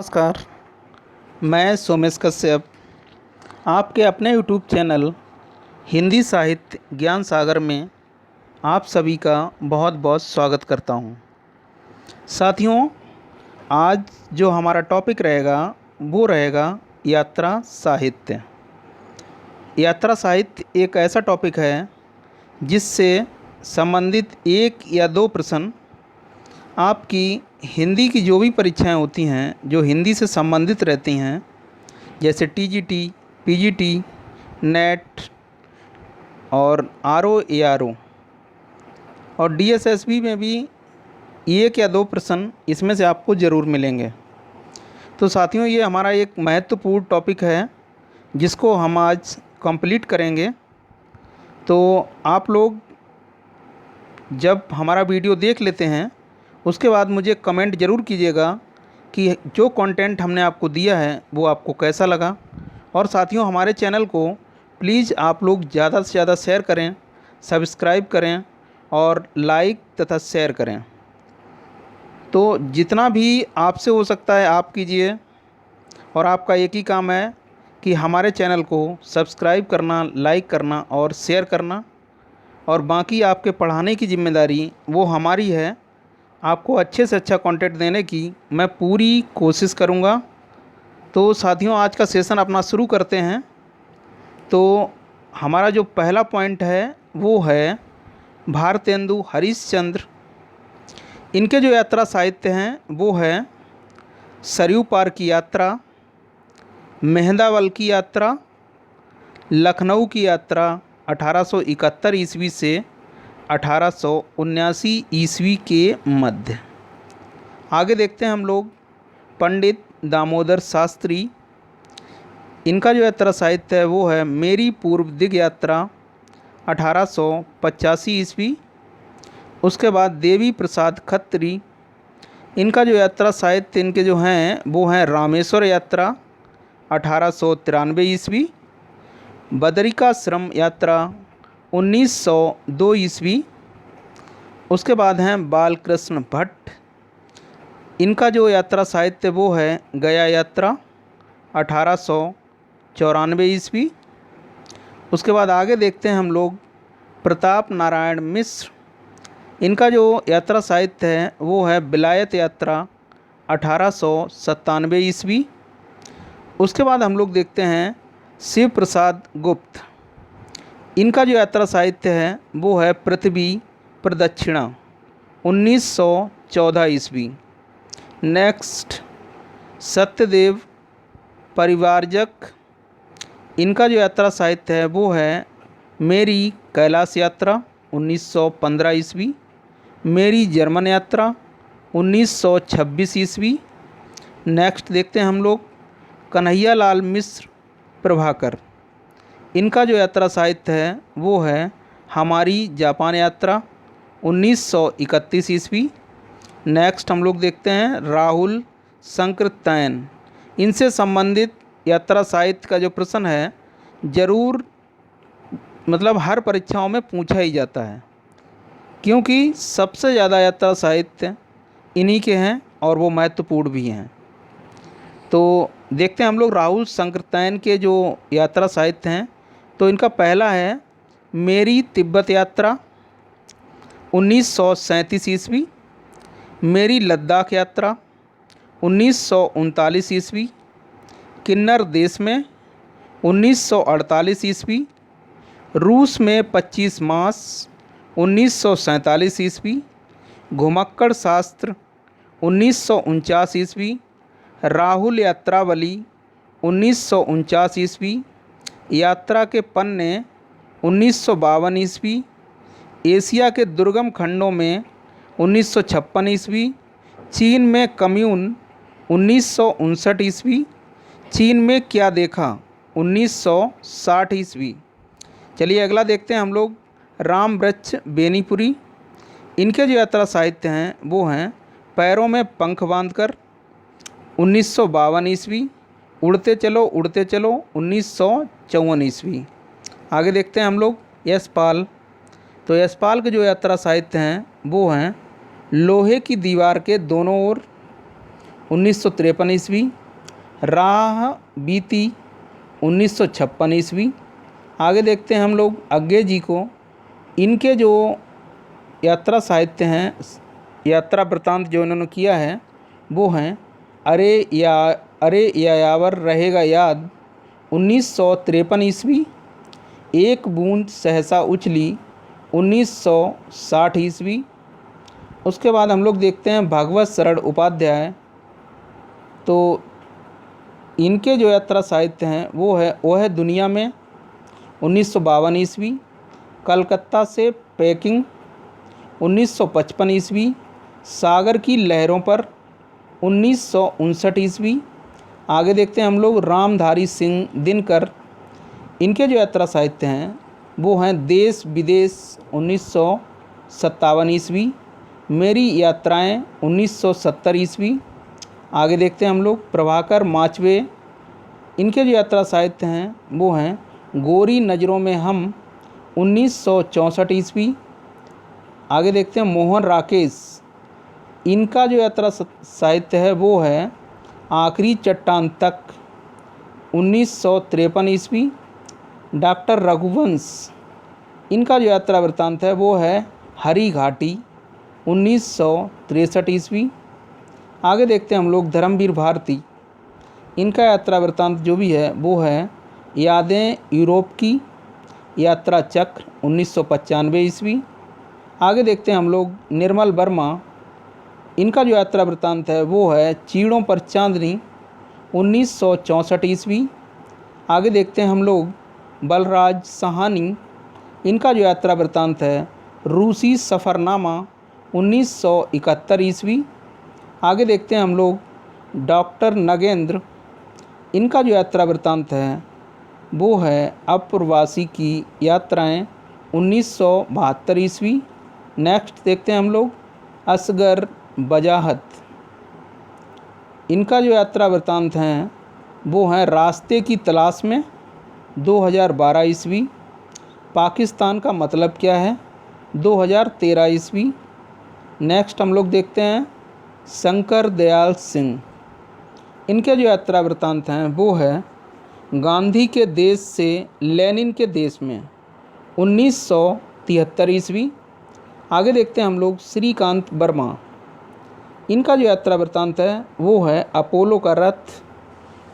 नमस्कार। मैं सोमेश कश्यप आपके अपने यूट्यूब चैनल हिंदी साहित्य ज्ञान सागर में आप सभी का बहुत बहुत स्वागत करता हूं। साथियों, आज जो हमारा टॉपिक रहेगा वो रहेगा यात्रा साहित्य। यात्रा साहित्य एक ऐसा टॉपिक है जिससे संबंधित एक या दो प्रश्न आपकी हिंदी की जो भी परीक्षाएं होती हैं जो हिंदी से संबंधित रहती हैं, जैसे टीजीटी, पीजीटी, नेट और आरओ, एआरओ और डीएसएसबी में भी एक या दो प्रश्न इसमें से आपको ज़रूर मिलेंगे। तो साथियों, ये हमारा एक महत्वपूर्ण टॉपिक है जिसको हम आज कंप्लीट करेंगे। तो आप लोग जब हमारा वीडियो देख लेते हैं उसके बाद मुझे कमेंट ज़रूर कीजिएगा कि जो कंटेंट हमने आपको दिया है वो आपको कैसा लगा। और साथियों, हमारे चैनल को प्लीज़ आप लोग ज़्यादा से ज़्यादा शेयर करें, सब्सक्राइब करें और लाइक तथा शेयर करें। तो जितना भी आपसे हो सकता है आप कीजिए, और आपका एक ही काम है कि हमारे चैनल को सब्सक्राइब करना, लाइक करना और शेयर करना, और बाकी आपके पढ़ाने की जिम्मेदारी वो हमारी है। आपको अच्छे से अच्छा कंटेंट देने की मैं पूरी कोशिश करूँगा। तो साथियों, आज का सेशन अपना शुरू करते हैं। तो हमारा जो पहला पॉइंट है वो है भारतेंदु हरिश्चंद्र। इनके जो यात्रा साहित्य हैं वो है सरयू पार की यात्रा, मेहंदावल की यात्रा, लखनऊ की यात्रा 1871 ईस्वी से 1879 ईस्वी के मध्य। आगे देखते हैं हम लोग पंडित दामोदर शास्त्री। इनका जो यात्रा साहित्य है वो है मेरी पूर्व दिग यात्रा 1885 ईस्वी। उसके बाद देवी प्रसाद खत्री। इनका जो यात्रा साहित्य इनके जो हैं वो हैं रामेश्वर यात्रा 1893 ईस्वी, बदरिकाश्रम यात्रा 1902 ईस्वी। उसके बाद हैं बालकृष्ण भट्ट। इनका जो यात्रा साहित्य वो है गया यात्रा 1894 ईस्वी। उसके बाद आगे देखते हैं हम लोग प्रताप नारायण मिश्र। इनका जो यात्रा साहित्य है वो है बिलायत यात्रा 1897 ईस्वी। उसके बाद हम लोग देखते हैं शिव प्रसाद गुप्त। इनका जो यात्रा साहित्य है वो है पृथ्वी प्रदक्षिणा 1914 ईस्वी। नेक्स्ट सत्यदेव परिवारजक। इनका जो यात्रा साहित्य है वो है मेरी कैलाश यात्रा 1915 ईस्वी, मेरी जर्मन यात्रा 1926 ईस्वी। नेक्स्ट देखते हैं हम लोग कन्हैया लाल मिश्र प्रभाकर। इनका जो यात्रा साहित्य है वो है हमारी जापान यात्रा 1931 ईस्वी। नेक्स्ट हम लोग देखते हैं राहुल संकृतैन। इनसे संबंधित यात्रा साहित्य का जो प्रश्न है ज़रूर मतलब हर परीक्षाओं में पूछा ही जाता है, क्योंकि सबसे ज़्यादा यात्रा साहित्य इन्हीं के हैं और वो महत्वपूर्ण भी हैं। तो देखते हैं हम लोग राहुल संकृतैन के जो यात्रा साहित्य हैं। तो इनका पहला है मेरी तिब्बत यात्रा 1937 ईस्वी, मेरी लद्दाख यात्रा 1939 ईस्वी, किन्नर देश में 1948 ईस्वी, रूस में 25 मास 1947 ईस्वी, घुमक्कड़ शास्त्र 1949 ईस्वी, राहुल यात्रावली 1949 ईस्वी, यात्रा के पन्ने 1952 ईस्वी, एशिया के दुर्गम खंडों में 1956 ईस्वी, चीन में कम्यून 1959 ईस्वी, चीन में क्या देखा 1960 ईस्वी। चलिए अगला देखते हैं हम लोग राम वृक्ष बेनीपुरी। इनके जो यात्रा साहित्य हैं वो हैं पैरों में पंख बांधकर 1952 ईस्वी, उड़ते चलो 1954 ईस्वी। आगे देखते हैं हम लोग यशपाल। तो यशपाल के जो यात्रा साहित्य हैं वो हैं लोहे की दीवार के दोनों ओर 1953 ईस्वी। राह बीती 1956 ईस्वी। आगे देखते हैं हम लोग अज्ञे जी को। इनके जो यात्रा साहित्य हैं, यात्रा वृतांत जो इन्होंने किया है वो हैं अरे यायावर रहेगा याद 1953 ईस्वी। एक बूंद सहसा उछली 1960 ईस्वी। उसके बाद हम लोग देखते हैं भागवत शरण उपाध्याय। तो इनके जो यात्रा साहित्य हैं वो है दुनिया में 1952 ईस्वी। कलकत्ता से पेकिंग 1955 ईस्वी। सागर की लहरों पर 1959 ईस्वी। आगे देखते हैं हम लोग रामधारी सिंह दिनकर। इनके जो यात्रा साहित्य हैं वो हैं देश विदेश 1957 ईस्वी। मेरी यात्राएं 1970 ईस्वी। आगे देखते हैं हम लोग प्रभाकर माचवे। इनके जो यात्रा साहित्य हैं वो हैं गोरी नज़रों में हम 1964 ईस्वी। आगे देखते हैं मोहन राकेश। इनका जो यात्रा साहित्य है वो है आखिरी चट्टान तक 1953 ईस्वी। डॉक्टर रघुवंश। इनका जो यात्रा वृत्तांत है वो है हरी घाटी 1963 ईस्वी। आगे देखते हैं हम लोग धर्मवीर भारती। इनका यात्रा वृत्तांत जो भी है वो है यादें यूरोप की यात्रा चक्र 1995 ईस्वी। आगे देखते हैं हम लोग निर्मल वर्मा। इनका जो यात्रा वृत्तांत है वो है चीड़ों पर चांदनी 1964 ईस्वी। आगे देखते हैं हम लोग बलराज साहनी। इनका जो यात्रा वृत्तांत है रूसी सफ़रनामा 1971 ईस्वी। आगे देखते हैं हम लोग डॉक्टर नगेंद्र। इनका जो यात्रा वृत्तांत है वो है अप्रवासी की यात्राएं 1972 ईस्वी। नेक्स्ट देखते हैं हम लोग असगर बजाहत। इनका जो यात्रा वृत्तांत हैं वो हैं रास्ते की तलाश में 2012 ईस्वी। पाकिस्तान का मतलब क्या है 2013 ईस्वी। नेक्स्ट हम लोग देखते हैं शंकर दयाल सिंह। इनके जो यात्रा वृत्तांत हैं वो है गांधी के देश से लेनिन के देश में 1973 ईस्वी। आगे देखते हैं हम लोग श्रीकांत वर्मा। इनका जो यात्रा वृत्तांत है वो है अपोलो का रथ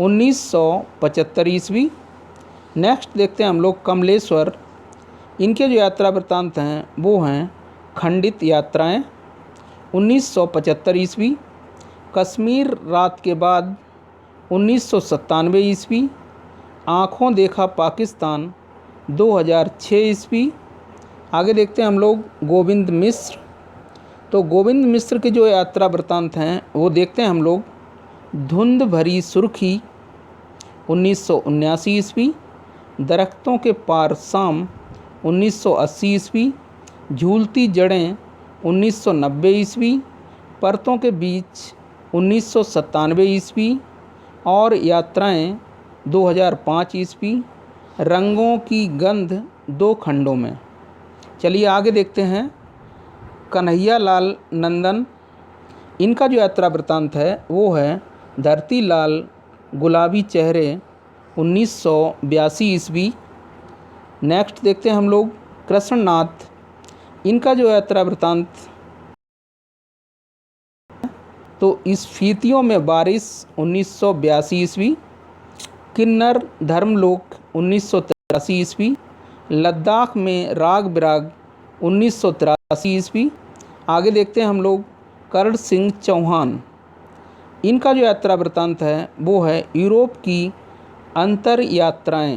1975 ईस्वी। नेक्स्ट देखते हैं हम लोग कमलेश्वर। इनके जो यात्रा वृत्तांत हैं वो हैं खंडित यात्राएं 1975 ईस्वी। कश्मीर रात के बाद 1997 ईस्वी। आँखों देखा पाकिस्तान 2006 ईस्वी। आगे देखते हैं हम लोग गोविंद मिश्र। तो गोविंद मिश्र के जो यात्रा वृत्तांत हैं वो देखते हैं हम लोग धुंध भरी सुर्खी 1979 ईस्वी। दरख्तों के पार शाम 1980 ईस्वी। झूलती जड़ें 1990 ईस्वी। परतों के बीच 1997 ईस्वी। और यात्राएं 2005 ईस्वी। रंगों की गंध 2 खंडों में। चलिए आगे देखते हैं कन्हैया लाल नंदन। इनका जो यात्रा वृत्तांत है वो है धरती लाल गुलाबी चेहरे 1982 ईस्वी। नेक्स्ट देखते हैं हम लोग कृष्णनाथ। इनका जो यात्रा वृत्तांत तो इस फीतियों में बारिश 1982 ईस्वी। किन्नर धर्मलोक 1983 ईस्वी। लद्दाख में राग बिराग 1983 ईस्वी। आगे देखते हैं हम लोग कर्ण सिंह चौहान। इनका जो यात्रा वृत्तांत है वो है यूरोप की अंतर यात्राएँ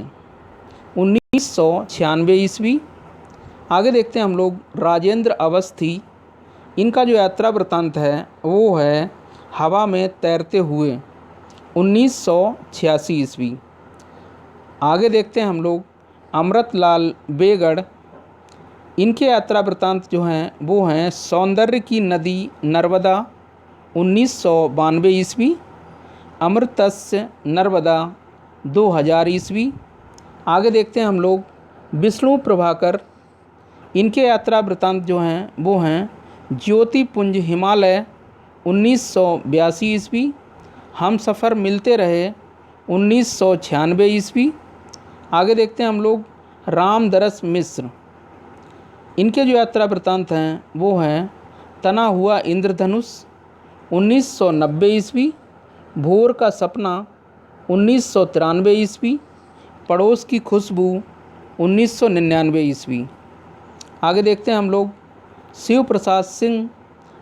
1996 ईस्वी। आगे देखते हैं हम लोग राजेंद्र अवस्थी। इनका जो यात्रा वृत्तांत है वो है हवा में तैरते हुए 1986 ईस्वी। आगे देखते हैं हम लोग अमृतलाल बेगड़। इनके यात्रा वृत्तांत जो हैं वो हैं सौंदर्य की नदी नर्मदा 1992 ईस्वी। अमृतस्य नर्मदा 2000 ईस्वी। आगे देखते हैं हम लोग विष्णु प्रभाकर। इनके यात्रा वृत्तांत जो हैं वो हैं ज्योतिपुंज हिमालय 1982 ईस्वी। हम सफ़र मिलते रहे 1996 ईस्वी। आगे देखते हैं हम लोग रामदरस मिश्र। इनके जो यात्रा वृत्तांत हैं वो हैं तना हुआ इंद्रधनुष 1990 ईस्वी, भोर का सपना 1993 ईस्वी, पड़ोस की खुशबू 1999 ईस्वी। आगे देखते हैं हम लोग शिव प्रसाद सिंह।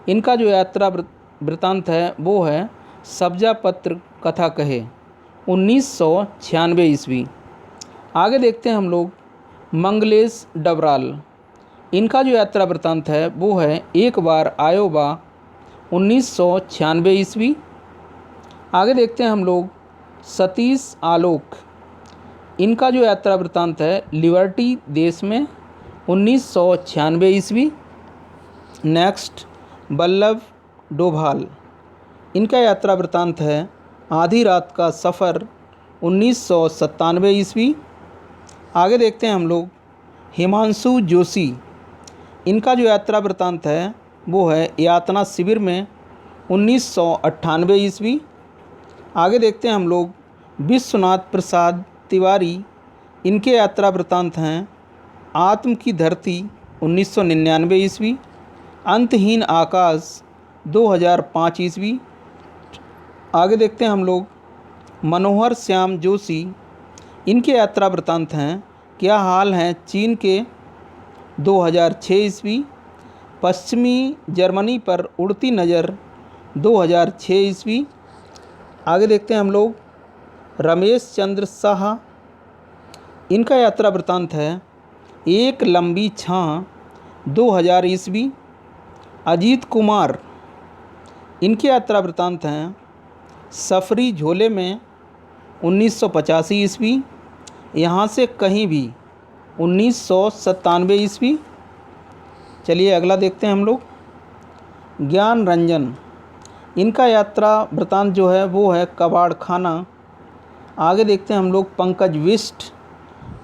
इनका जो यात्रा वृत्तांत है वो है सब्जा पत्र कथा कहे 1996 ईस्वी। आगे देखते हैं हम लोग मंगलेश डबराल। इनका जो यात्रा वृत्तांत है वो है एक बार आयो बा 1996 ईस्वी। आगे देखते हैं हम लोग सतीश आलोक। इनका जो यात्रा वृत्तांत है लिबर्टी देश में 1996 ईस्वी। नेक्स्ट वल्लभ डोभाल। इनका यात्रा वृत्तांत है आधी रात का सफ़र 1997 ईस्वी। आगे देखते हैं हम लोग हिमांशु जोशी। इनका जो यात्रा वृत्तांत है वो है यातना शिविर में 1998 ईस्वी। आगे देखते हैं हम लोग विश्वनाथ प्रसाद तिवारी। इनके यात्रा वृत्तांत हैं आत्म की धरती 1999 ईस्वी, अंतहीन आकाश 2005 ईस्वी। आगे देखते हैं हम लोग मनोहर श्याम जोशी। इनके यात्रा वृत्तांत हैं क्या हाल हैं चीन के 2006 ईस्वी, पश्चिमी जर्मनी पर उड़ती नज़र 2006 ईस्वी। आगे देखते हैं हम लोग रमेश चंद्र शाह। इनका यात्रा वृत्तांत है एक लंबी छाँ 2000 ईस्वी। अजीत कुमार। इनके यात्रा वृत्तांत हैं सफरी झोले में 1985 ईस्वी, यहाँ से कहीं भी 1997 ईस्वी। चलिए अगला देखते हैं हम लोग ज्ञान रंजन। इनका यात्रा वृत्तांत जो है वो है कबाड़ खाना। आगे देखते हैं हम लोग पंकज बिष्ट।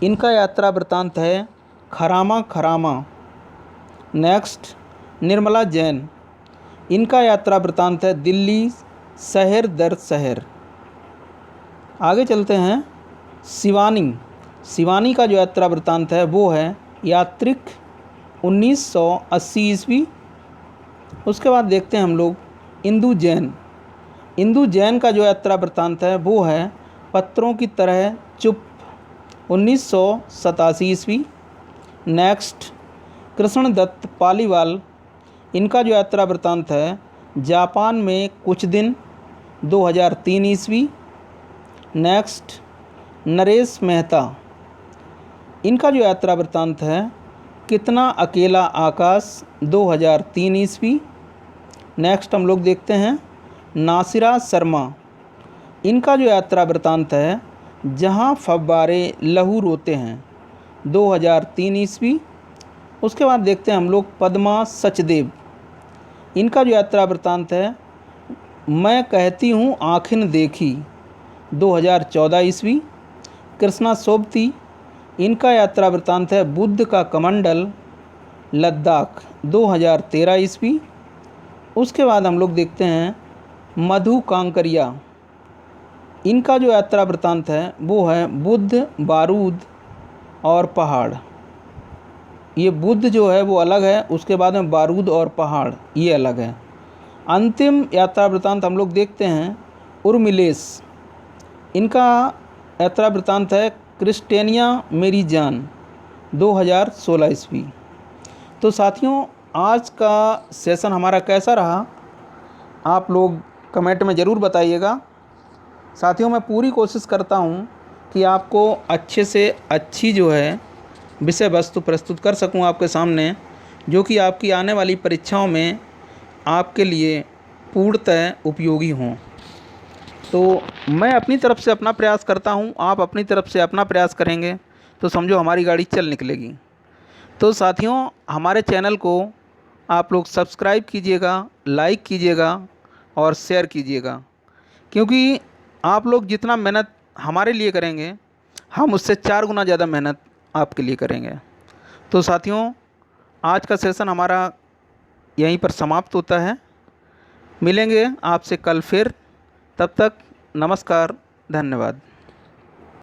इनका यात्रा वृत्तांत है खरामा खरामा। नेक्स्ट निर्मला जैन। इनका यात्रा वृत्तांत है दिल्ली शहर दर शहर। आगे चलते हैं शिवानी। शिवानी का जो यात्रा वृत्तांत है वो है यात्रिक 1980 ईस्वी। उसके बाद देखते हैं हम लोग इंदु जैन। इंदु जैन का जो यात्रा वृत्तांत है वो है पत्रों की तरह चुप 1987 ईस्वी। नेक्स्ट कृष्ण दत्त पालीवाल। इनका जो यात्रा वृत्तांत है जापान में कुछ दिन 2003 ईस्वी। नेक्स्ट नरेश मेहता। इनका जो यात्रा वृत्तांत है कितना अकेला आकाश 2003 ईस्वी। नेक्स्ट हम लोग देखते हैं नासिरा शर्मा। इनका जो यात्रा वृत्तांत है जहाँ फव्वारे लहू रोते हैं 2003 ईस्वी। उसके बाद देखते हैं हम लोग पद्मा सचदेव। इनका जो यात्रा वृत्तांत है मैं कहती हूँ आँखें देखी 2014 ईस्वी। कृष्णा सोबती। इनका यात्रा वृत्तांत है बुद्ध का कमंडल लद्दाख 2013 ईस्वी। उसके बाद हम लोग देखते हैं मधु कांकरिया। इनका जो यात्रा वृत्तांत है वो है बुद्ध बारूद और पहाड़। ये बुद्ध जो है वो अलग है, उसके बाद में बारूद और पहाड़ ये अलग है। अंतिम यात्रा वृत्तांत हम लोग देखते हैं उर्मिलेश। इनका यात्रा वृत्तांत है क्रिस्टेनिया मेरी जान 2016 ईस्वी। तो साथियों आज का सेशन हमारा कैसा रहा आप लोग कमेंट में ज़रूर बताइएगा। साथियों मैं पूरी कोशिश करता हूँ कि आपको अच्छे से अच्छी जो है विषय वस्तु प्रस्तुत कर सकूं आपके सामने, जो कि आपकी आने वाली परीक्षाओं में आपके लिए पूर्णतः उपयोगी हों। तो मैं अपनी तरफ से अपना प्रयास करता हूं, आप अपनी तरफ से अपना प्रयास करेंगे तो समझो हमारी गाड़ी चल निकलेगी। तो साथियों हमारे चैनल को आप लोग सब्सक्राइब कीजिएगा, लाइक कीजिएगा और शेयर कीजिएगा, क्योंकि आप लोग जितना मेहनत हमारे लिए करेंगे हम उससे 4 गुना ज़्यादा मेहनत आपके लिए करेंगे। तो साथियों आज का सेशन हमारा यहीं पर समाप्त होता है। मिलेंगे आपसे कल फिर। तब तक नमस्कार, धन्यवाद।